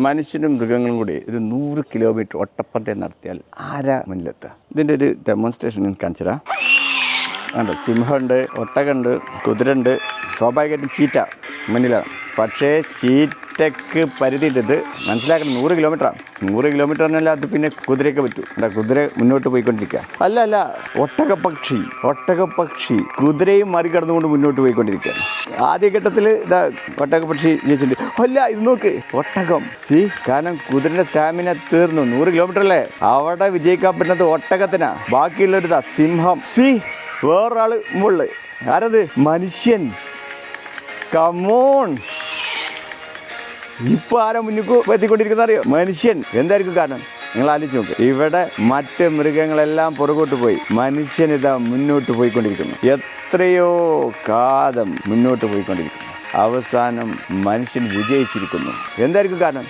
മനുഷ്യനും മൃഗങ്ങളും കൂടി ഒരു 100 കിലോമീറ്റർ ഒട്ടപ്പന്തയം നടത്തിയാൽ ആരാ മുന്നിലെത്തുക? ഇതിൻ്റെ ഒരു ഡെമോൺസ്ട്രേഷൻ എനിക്ക് കാണിച്ചതാ. ഉണ്ട്, സിംഹമുണ്ട്, ഒട്ടകമുണ്ട്, കുതിരയുണ്ട്, സ്വാഭാവികമായിട്ടും ചീറ്റ മുന്നിലാണ്. പക്ഷേ ചീറ്റയ്ക്ക് പരിധിയിട്ടത് മനസ്സിലാക്കണം. 100 കിലോമീറ്ററാണ്. 100 കിലോമീറ്റർ പറഞ്ഞാൽ അത് പിന്നെ കുതിരയ്ക്ക് പറ്റൂ. എന്താ കുതിര മുന്നോട്ട് പോയിക്കൊണ്ടിരിക്കുക? അല്ല, ഒട്ടകപ്പക്ഷി കുതിരയും മറികടന്നുകൊണ്ട് മുന്നോട്ട് പോയിക്കൊണ്ടിരിക്കുകയാണ്. ആദ്യഘട്ടത്തിൽ ഇതാ ഒട്ടകപ്പക്ഷി ജയിച്ചിട്ടുണ്ട്. അല്ല, ഇത് നോക്ക്, ഒട്ടകം കാരണം കുതിരയുടെ സ്റ്റാമിന തീർന്നു. 100 കിലോമീറ്റർ അല്ലേ? അവിടെ വിജയിക്കാൻ പറ്റുന്നത് ഒട്ടകത്തിനാ. ബാക്കിയുള്ളൊരിതാ സിംഹം. വേറൊരാള് മുകളിൽ. ആരത്? മനുഷ്യൻ. കമോൺ, ഇപ്പൊ ആരാ മുന്നിൽ എത്തിക്കൊണ്ടിരിക്കുന്ന അറിയോ? മനുഷ്യൻ. എന്തായിരിക്കും കാരണം? നിങ്ങൾ ആലോചിച്ച് നോക്ക്. ഇവിടെ മറ്റ് മൃഗങ്ങളെല്ലാം പുറകോട്ട് പോയി, മനുഷ്യൻ ഇതാ മുന്നോട്ട് പോയിക്കൊണ്ടിരിക്കുന്നു. എത്രയോ കാലം മുന്നോട്ട് പോയിക്കൊണ്ടിരിക്കുന്നു. അവസാനം മനുഷ്യൻ വിജയിച്ചിരിക്കുന്നു. എന്തായിരിക്കും കാരണം?